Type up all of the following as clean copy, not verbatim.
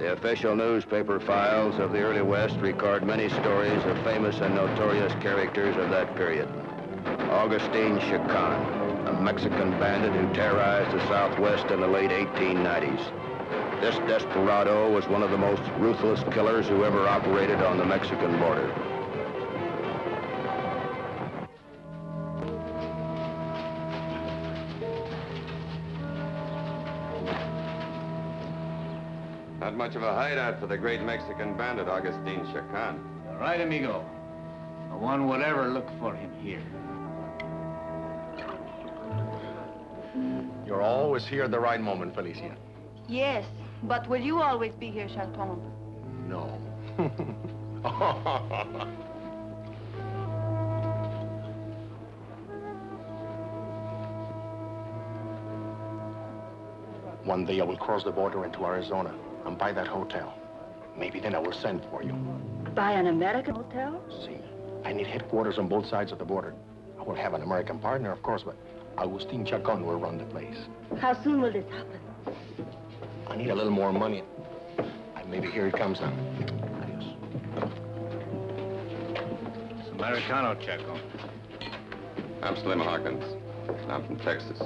The official newspaper files of the early West record many stories of famous and notorious characters of that period. Augustine Chacon, a Mexican bandit who terrorized the Southwest in the late 1890s. This desperado was one of the most ruthless killers who ever operated on the Mexican border. Not much of a hideout for the great Mexican bandit, Augustine Chacon. All right, amigo. No one would ever look for him here. You're always here at the right moment, Felicia. Yes, but will you always be here, Chaton? No. One day I will cross the border into Arizona and buy that hotel. Maybe then I will send for you. Buy an American hotel? See, I need headquarters on both sides of the border. I will have an American partner, of course, but Agustin Chacon will run the place. How soon will this happen? I need a little more money. And maybe here it comes now. Adios. It's Americano, Chacon. I'm Slim Hawkins. I'm from Texas.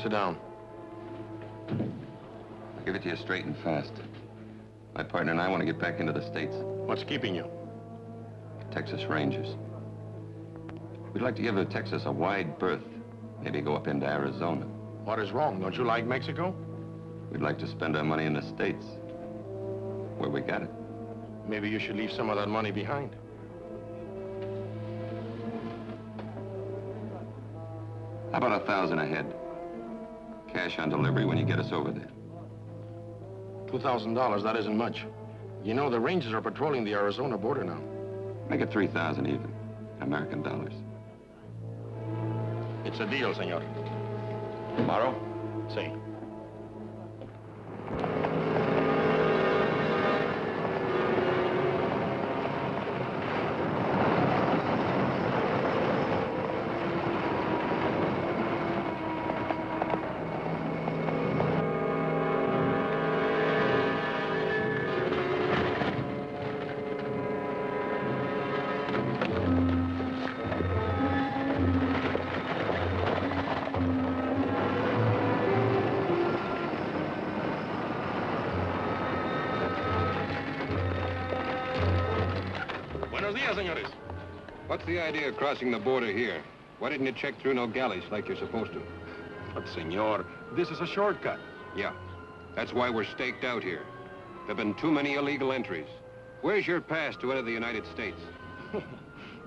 Sit down. I'll give it to you straight and fast. My partner and I want to get back into the States. What's keeping you? Texas Rangers. We'd like to give Texas a wide berth. Maybe go up into Arizona. What is wrong? Don't you like Mexico? We'd like to spend our money in the States. Where we got it. Maybe you should leave some of that money behind. How about 1,000 a head? Cash on delivery when you get us over there. $2,000, that isn't much. You know, the Rangers are patrolling the Arizona border now. Make it 3,000 even, American dollars. It's a deal, senor. Tomorrow? See. Buenos días, señores. What's the idea of crossing the border here? Why didn't you check through Nogales like you're supposed to? But, senor, this is a shortcut. Yeah, that's why we're staked out here. There've been too many illegal entries. Where's your pass to enter the United States?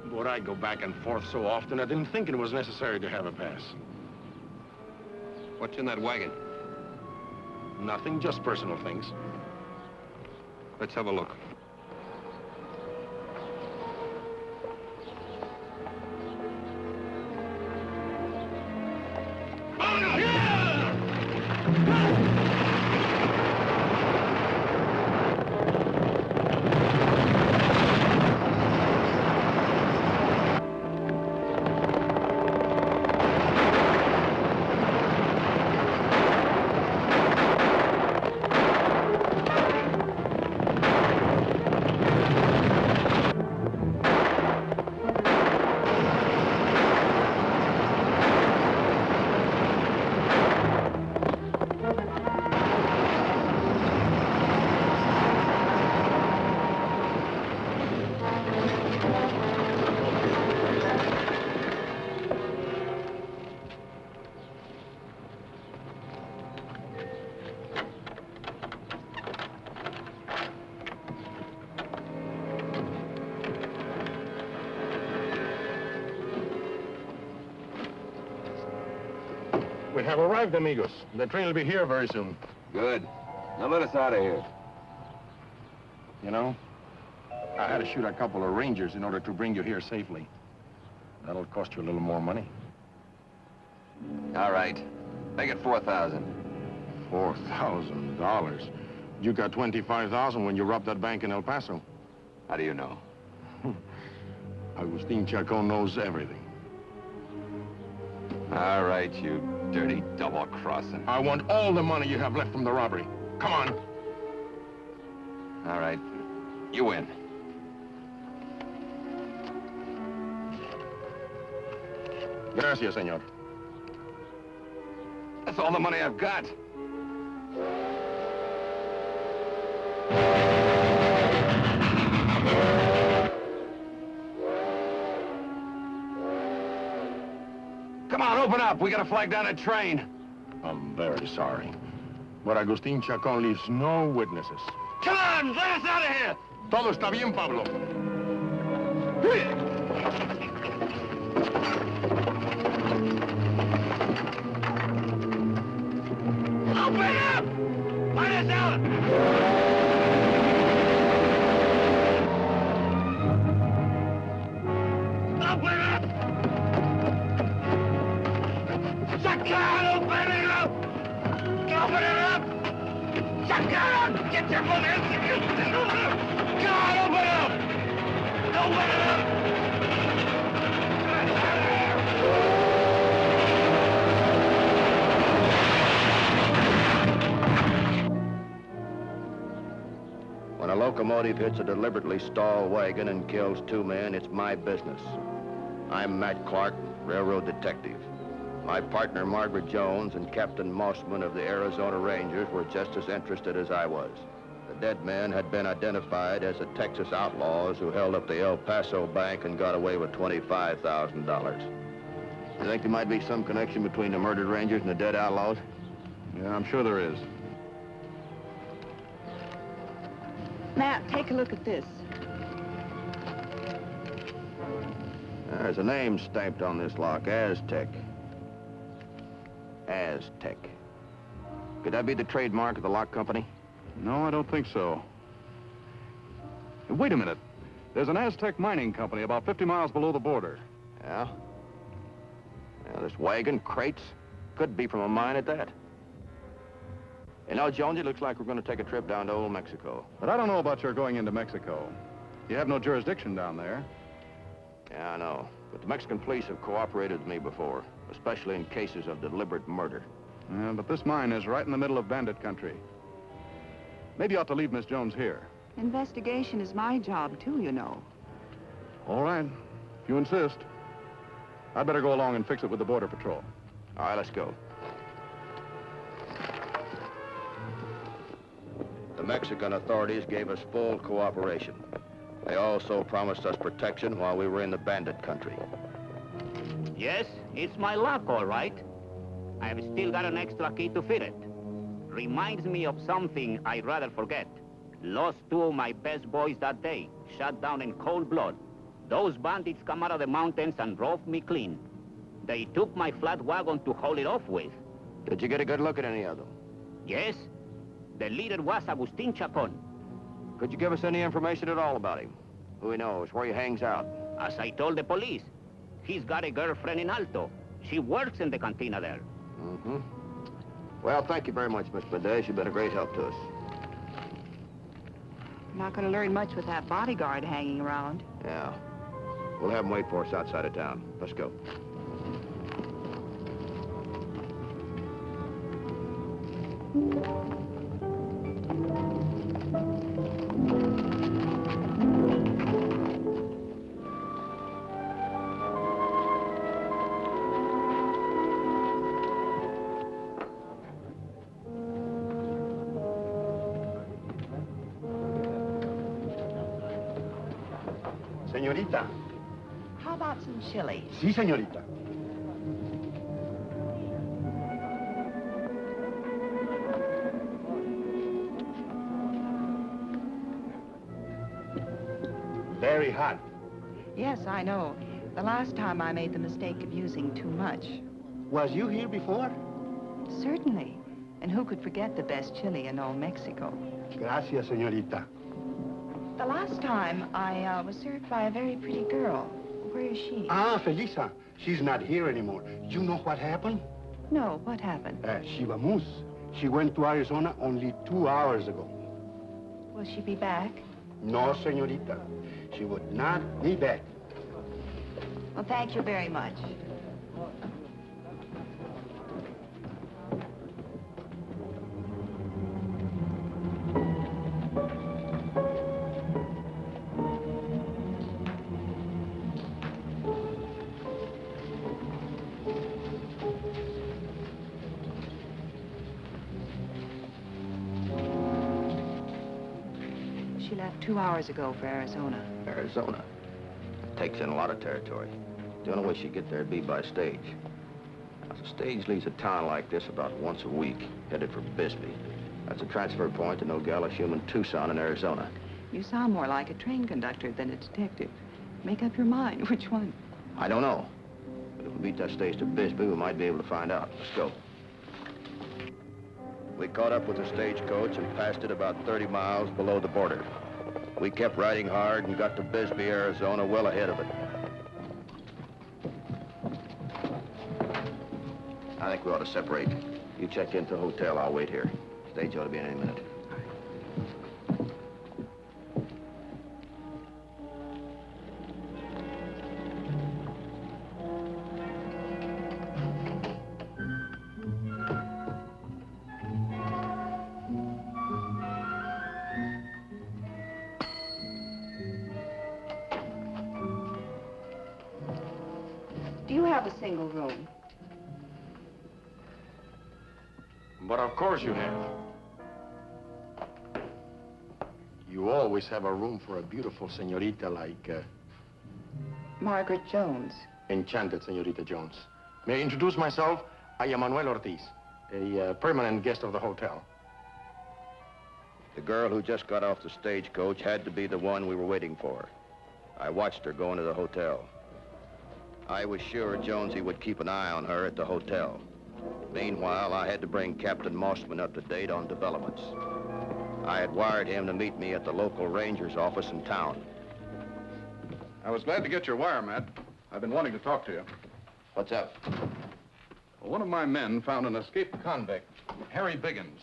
But I go back and forth so often, I didn't think it was necessary to have a pass. What's in that wagon? Nothing, just personal things. Let's have a look. We have arrived, amigos. The train will be here very soon. Good. Now let us out of here. You know, I had to shoot a couple of Rangers in order to bring you here safely. That'll cost you a little more money. All right. Make it 4,000. $4,000? You got $25,000 when you robbed that bank in El Paso. How do you know? Agustin Chacon knows everything. All right, you dirty double-crossing. I want all the money you have left from the robbery. Come on. All right. You win. Gracias, senor. That's all the money I've got. Come on, open up. We gotta flag down a train. I'm very sorry. But Agustín Chacón leaves no witnesses. Come on, let us out of here! Todo está bien, Pablo. Open up! Let us out! Open up! Chacón, open it up! Open it up! Chacón, get your money! Come on, open it up! Open it up! When a locomotive hits a deliberately stalled wagon and kills 2 men, it's my business. I'm Matt Clark, railroad detective. My partner, Margaret Jones, and Captain Mossman of the Arizona Rangers were just as interested as I was. The dead men had been identified as the Texas outlaws who held up the El Paso bank and got away with $25,000. You think there might be some connection between the murdered Rangers and the dead outlaws? Yeah, I'm sure there is. Matt, take a look at this. There's a name stamped on this lock, Aztec. Aztec. Could that be the trademark of the lock company? No, I don't think so. Wait a minute. There's an Aztec mining company about 50 miles below the border. Yeah? Yeah, this wagon, crates, could be from a mine at that. You know, Jones, it looks like we're going to take a trip down to old Mexico. But I don't know about your going into Mexico. You have no jurisdiction down there. Yeah, I know. But the Mexican police have cooperated with me before, especially in cases of deliberate murder. Yeah, but this mine is right in the middle of bandit country. Maybe you ought to leave Miss Jones here. Investigation is my job, too, you know. All right, if you insist. I'd better go along and fix it with the Border Patrol. All right, let's go. The Mexican authorities gave us full cooperation. They also promised us protection while we were in the bandit country. Yes, it's my lock, all right. I've still got an extra key to fit it. Reminds me of something I'd rather forget. Lost 2 of my best boys that day, shot down in cold blood. Those bandits come out of the mountains and drove me clean. They took my flat wagon to haul it off with. Did you get a good look at any of them? Yes, the leader was Agustín Chacón. Could you give us any information at all about him? Who he knows, where he hangs out? As I told the police, he's got a girlfriend in Alto. She works in the cantina there. Mm-hmm. Well, thank you very much, Miss Mendez. You've been a great help to us. Not going to learn much with that bodyguard hanging around. Yeah. We'll have him wait for us outside of town. Let's go. Señorita. How about some chili? Sí, señorita. Very hot. Yes, I know. The last time I made the mistake of using too much. Was you here before? Certainly. And who could forget the best chili in old Mexico? Gracias, señorita. The last time I was served by a very pretty girl. Where is she? Ah, Felisa. She's not here anymore. You know what happened? No, what happened? She vamoose. She went to Arizona only 2 hours ago. Will she be back? No, señorita. She would not be back. Well, thank you very much. She left 2 hours ago for Arizona. Arizona? Takes in a lot of territory. The only way she'd get there would be by stage. Now, the stage leaves a town like this about once a week, headed for Bisbee. That's a transfer point to Nogales, Human, Tucson, in Arizona. You sound more like a train conductor than a detective. Make up your mind. Which one? I don't know. But if we beat that stage to Bisbee, we might be able to find out. Let's go. We caught up with the stagecoach and passed it about 30 miles below the border. We kept riding hard and got to Bisbee, Arizona, well ahead of it. I think we ought to separate. You check into the hotel, I'll wait here. Stage ought to be in any minute. Do you have a single room? But of course you have. You always have a room for a beautiful señorita like, Margaret Jones. Enchanted, Señorita Jones. May I introduce myself? I am Manuel Ortiz, a permanent guest of the hotel. The girl who just got off the stagecoach had to be the one we were waiting for. I watched her go into the hotel. I was sure Jonesy would keep an eye on her at the hotel. Meanwhile, I had to bring Captain Mossman up to date on developments. I had wired him to meet me at the local ranger's office in town. I was glad to get your wire, Matt. I've been wanting to talk to you. What's up? Well, one of my men found an escaped convict, Harry Biggins,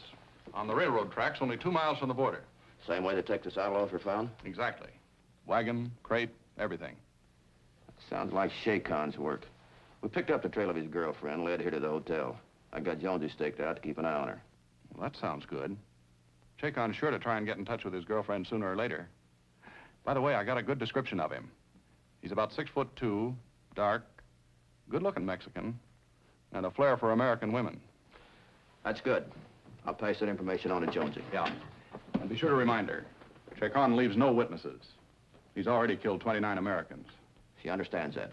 on the railroad tracks only 2 miles from the border. Same way the Texas outlaws were found? Exactly. Wagon, crate, everything. Sounds like Shay Khan's work. We picked up the trail of his girlfriend, led her to the hotel. I got Jonesy staked out to keep an eye on her. Well, that sounds good. Shakon's sure to try and get in touch with his girlfriend sooner or later. By the way, I got a good description of him. He's about 6'2", dark, good-looking Mexican, and a flair for American women. That's good. I'll pass that information on to Jonesy. Yeah. And be sure to remind her, Shakon leaves no witnesses. He's already killed 29 Americans. She understands that.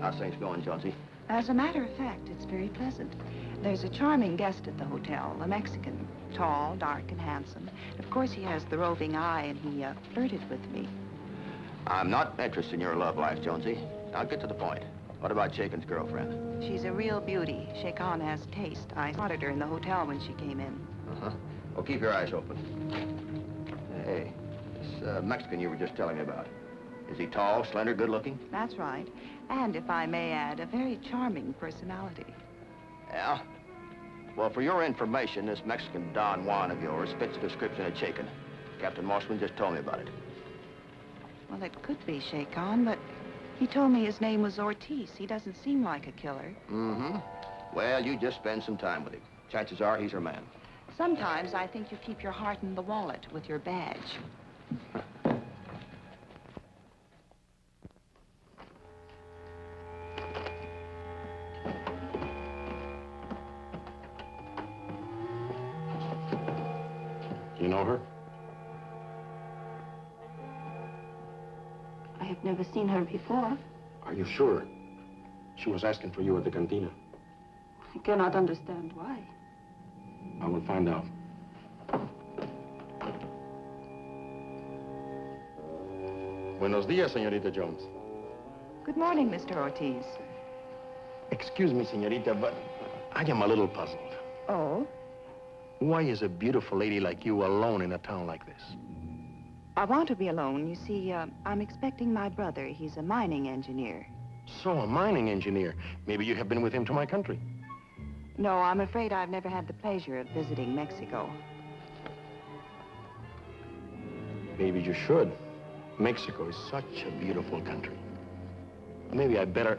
How's things going, Jonesy? As a matter of fact, it's very pleasant. There's a charming guest at the hotel, a Mexican. Tall, dark, and handsome. Of course, he has the roving eye, and he flirted with me. I'm not interested in your love life, Jonesy. Now, get to the point. What about Shaken's girlfriend? She's a real beauty. Shakon has taste. I spotted her in the hotel when she came in. Uh-huh. Well, keep your eyes open. Hey, this Mexican you were just telling me about. Is he tall, slender, good-looking? That's right. And, if I may add, a very charming personality. Yeah? Well, for your information, this Mexican Don Juan of yours fits the description of Shaken. Captain Mossman just told me about it. Well, it could be Shakon, but he told me his name was Ortiz. He doesn't seem like a killer. Mm-hmm. Well, you just spend some time with him. Chances are he's her man. Sometimes I think you keep your heart in the wallet with your badge. You know her? I have never seen her before. Are you sure? She was asking for you at the cantina. I cannot understand why. I will find out. Buenos dias, Señorita Jones. Good morning, Mr. Ortiz. Excuse me, Señorita, but I am a little puzzled. Oh? Why is a beautiful lady like you alone in a town like this? I want to be alone. You see, I'm expecting my brother. He's a mining engineer. So, a mining engineer. Maybe you have been with him to my country. No, I'm afraid I've never had the pleasure of visiting Mexico. Maybe you should. Mexico is such a beautiful country. Maybe I better...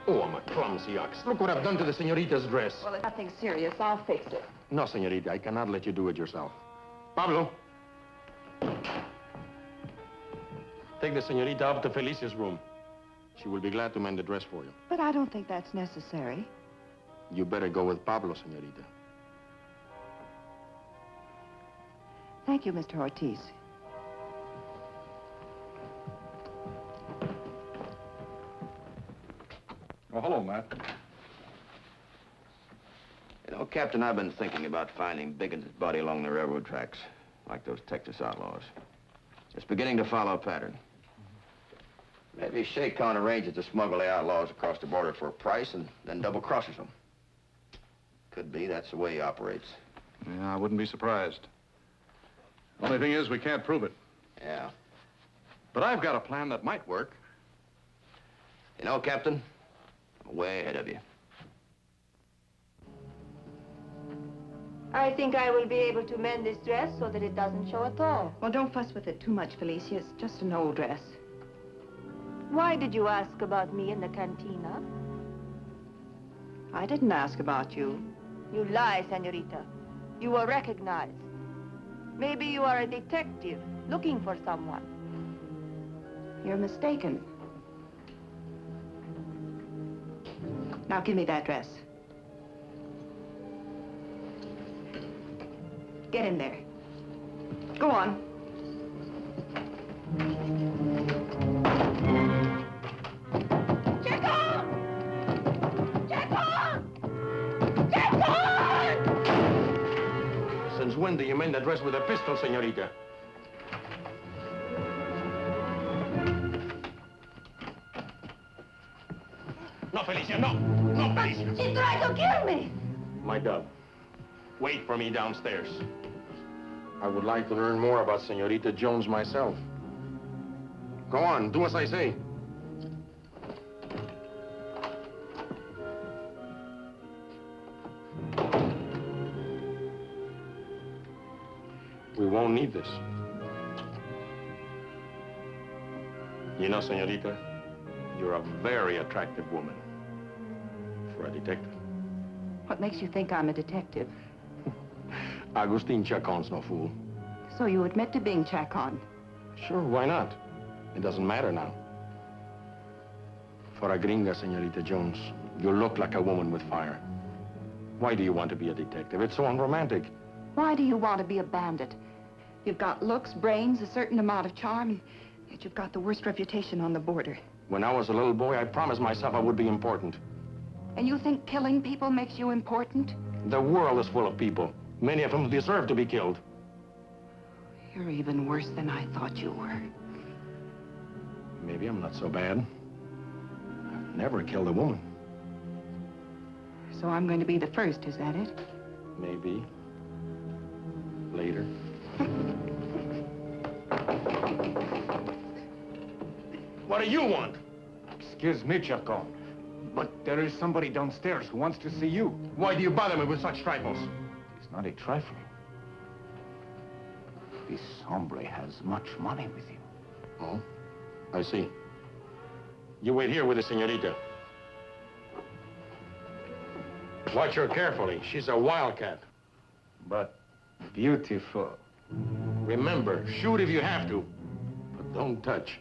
Oh, I'm a clumsy ox. Look what I've done to the señorita's dress. Well, it's nothing serious. I'll fix it. No, señorita, I cannot let you do it yourself. Pablo. Take the señorita up to Felicia's room. She will be glad to mend the dress for you. But I don't think that's necessary. You better go with Pablo, señorita. Thank you, Mr. Ortiz. Oh, hello, Matt. You know, Captain, I've been thinking about finding Biggins' body along the railroad tracks, like those Texas outlaws. It's beginning to follow a pattern. Maybe Shay Khan arranges to smuggle the outlaws across the border for a price and then double-crosses them. Could be that's the way he operates. Yeah, I wouldn't be surprised. Only thing is, we can't prove it. Yeah. But I've got a plan that might work. You know, Captain, I'm way ahead of you. I think I will be able to mend this dress so that it doesn't show at all. Well, don't fuss with it too much, Felicia. It's just an old dress. Why did you ask about me in the cantina? I didn't ask about you. You lie, senorita. You were recognized. Maybe you are a detective looking for someone. You're mistaken. Now give me that dress. Get in there. Go on. Check on! Check on! Check on! Since when do you mend the dress with a pistol, señorita? No, Felicia, no! No, Felicia! She tried to kill me! My dove, wait for me downstairs. I would like to learn more about Señorita Jones myself. Go on, do as I say. We won't need this. You know, Señorita, you're a very attractive woman for a detective. What makes you think I'm a detective? Agustin Chacon's no fool. So you admit to being Chacon? Sure, why not? It doesn't matter now. For a gringa, Señorita Jones, you look like a woman with fire. Why do you want to be a detective? It's so unromantic. Why do you want to be a bandit? You've got looks, brains, a certain amount of charm, and yet you've got the worst reputation on the border. When I was a little boy, I promised myself I would be important. And you think killing people makes you important? The world is full of people. Many of them deserve to be killed. You're even worse than I thought you were. Maybe I'm not so bad. I've never killed a woman. So I'm going to be the first, is that it? Maybe. Later. What do you want? Excuse me, Chacon, but there is somebody downstairs who wants to see you. Why do you bother me with such trifles? It's not a trifle. This hombre has much money with him. Oh, I see. You wait here with the señorita. Watch her carefully. She's a wildcat. But beautiful. Remember, shoot if you have to, but don't touch.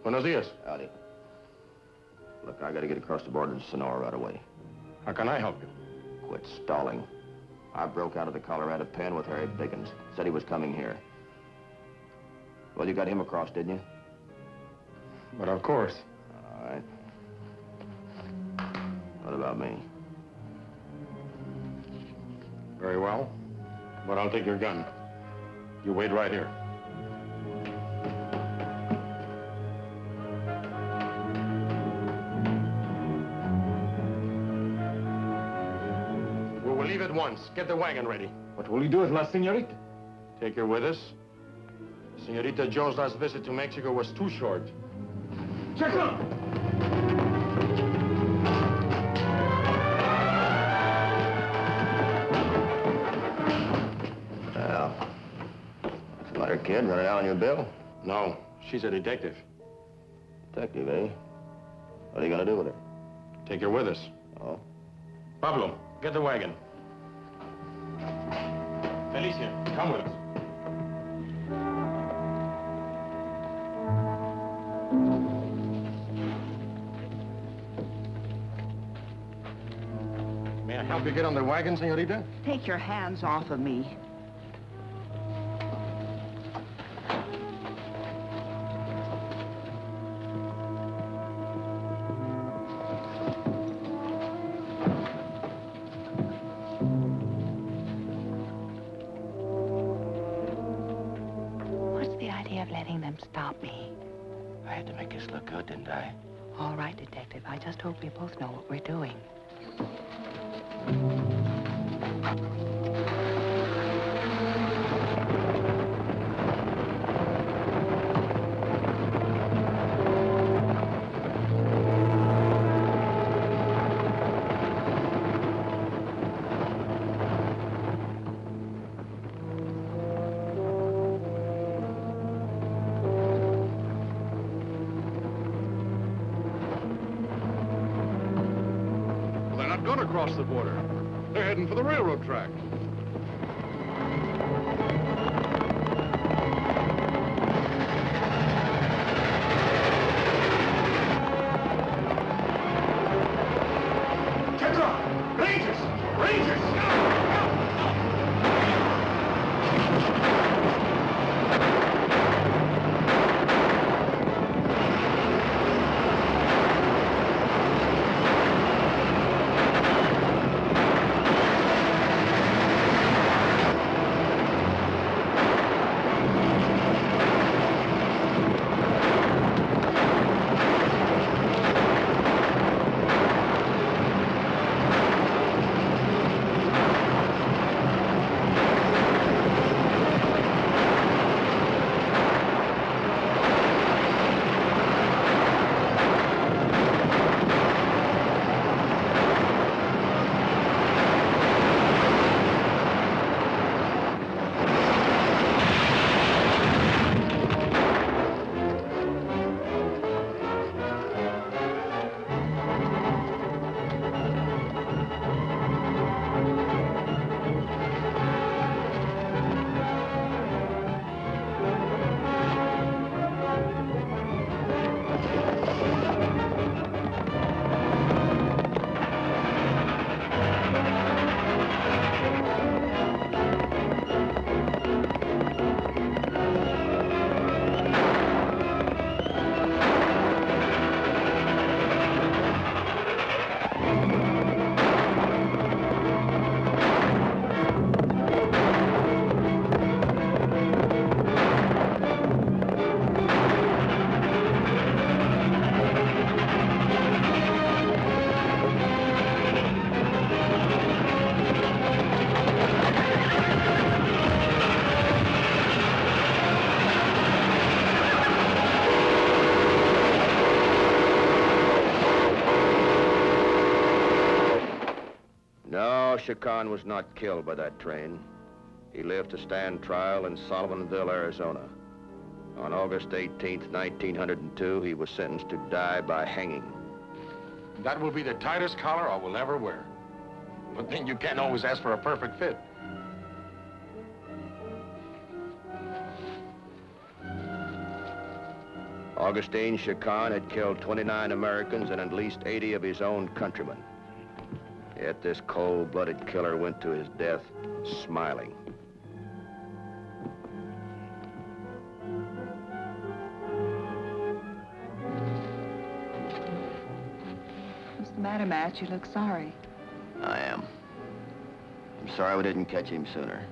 Buenos dias. Howdy. Look, I gotta get across the border to Sonora right away. How can I help you? Quit stalling. I broke out of the Colorado pen with Harry Biggins. Said he was coming here. Well, you got him across, didn't you? But of course. All right. What about me? Very well. But I'll take your gun. You wait right here. We will leave at once. Get the wagon ready. What will you do with La Señorita? Take her with us. Señorita Jones' last visit to Mexico was too short. Chacon! kid running out on your bill? No, she's a detective. Detective, eh? What are you gonna do with her? Take her with us. Oh? Pablo, get the wagon. Felicia, come with us. May I help you get on the wagon, señorita? Take your hands off of me. What's the idea of letting them stop me? I had to make this look good, didn't I? All right, Detective. I just hope we both know what we're doing. Well, they're not going to cross the border. They're heading for the railroad track. Rangers! Rangers! No, Chacon was not killed by that train. He lived to stand trial in Sullivanville, Arizona. On August 18th, 1902, he was sentenced to die by hanging. That will be the tightest collar I will ever wear. But then you can't always ask for a perfect fit. Augustine Chacon had killed 29 Americans and at least 80 of his own countrymen. Yet this cold-blooded killer went to his death smiling. What's the matter, Matt? You look sorry. I am. I'm sorry we didn't catch him sooner.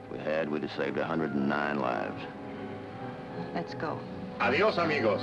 If we had, we'd have saved 109 lives. Let's go. Adios, amigos.